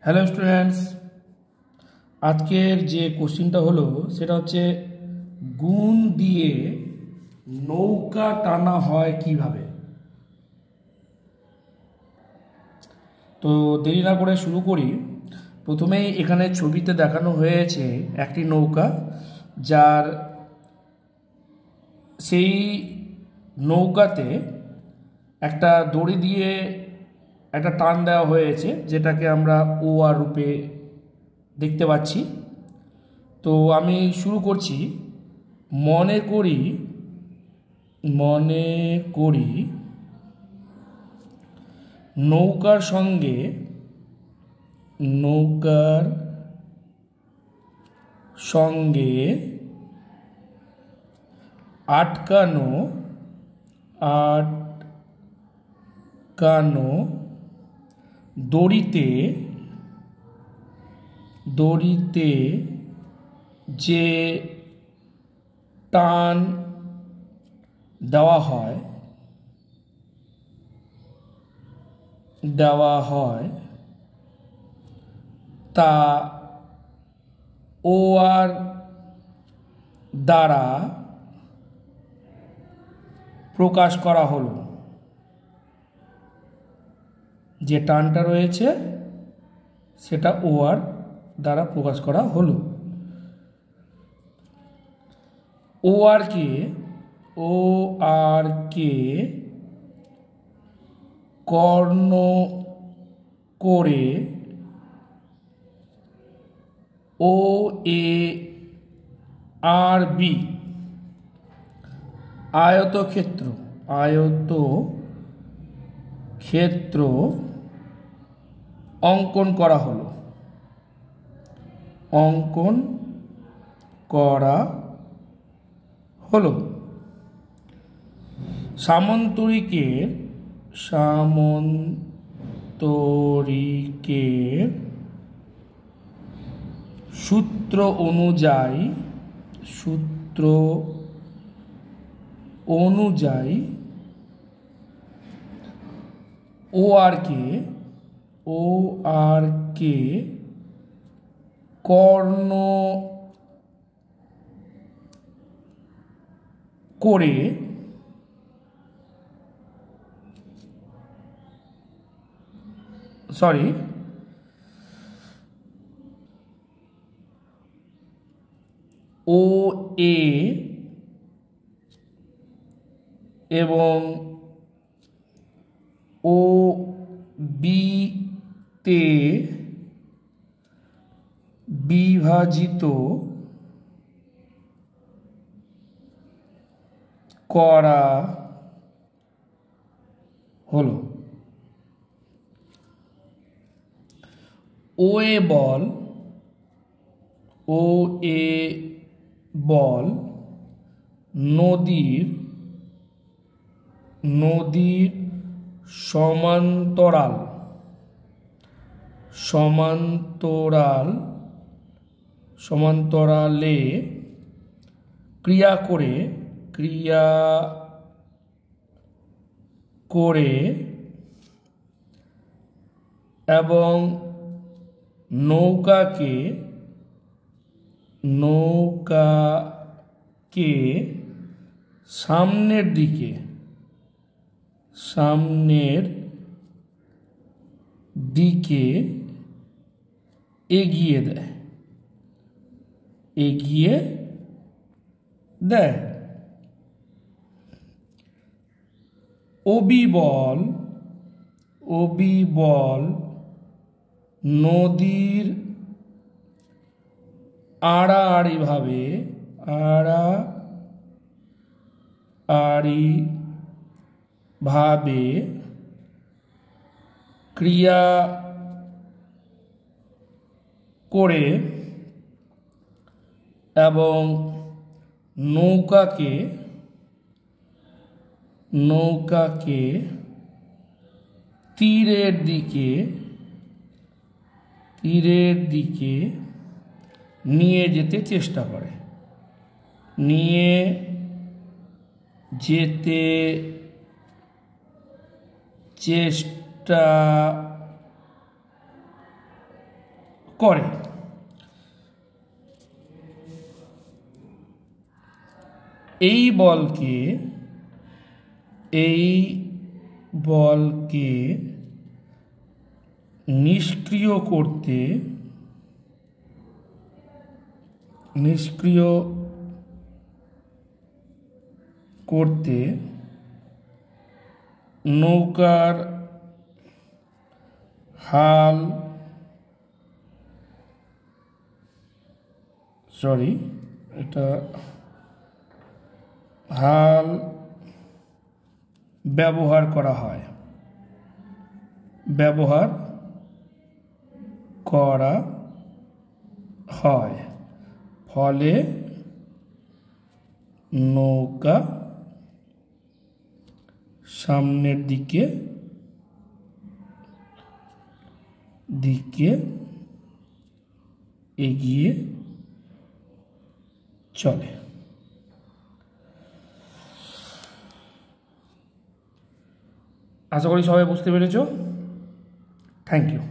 Hello students, আজকের যে কোশ্চিনটা হলো সেটা হচ্ছে গুণ দিয়ে নৌকা টানা হয় কিভাবে। তো দেরি না করে শুরু করি। প্রথমেই এখানে ছবিতে দেখানো হয়েছে একটি নৌকা, যার সেই নৌকাতে একটা দড়ি দিয়ে একটা টান দেওয়া হয়েছে, যেটাকে আমরা ও আর রূপে দেখতে পাচ্ছি। তো আমি শুরু করছি। মনে করি নৌকার সঙ্গে আটকানো দড়িতে যে টান দেওয়া হয় তা ও আর দ্বারা প্রকাশ করা হলো। যে টানটা রয়েছে সেটা ও আর দ্বারা প্রকাশ করা হলো। ও আর কে কর্ণ করে ও এ আর বি আয়তক্ষেত্র অঙ্কন করা হলো। সামন্তরিকের সূত্র অনুযায়ী ও আর কে কর্ণ করে ও এ এবং ও বি তে বিভাজিত করা হলো। ও এ বল নদীর সমান্তরালে ক্রিয়া করে এবং নৌকাকে সামনের দিকে এগিয়ে দেয়। অবিবল নদীর আড়াআড়ি ভাবে ক্রিয়া করে এবং নৌকাকে তীরের দিকে নিয়ে যেতে চেষ্টা করে। করে। এই বলকে নিষ্ক্রিয় করতে নৌকার হাল ব্যবহার করা হয়। ফলে নৌকা সামনের দিকে এগিয়ে চলে। আশা করি সবাই বুঝতে পেরেছো। Thank you.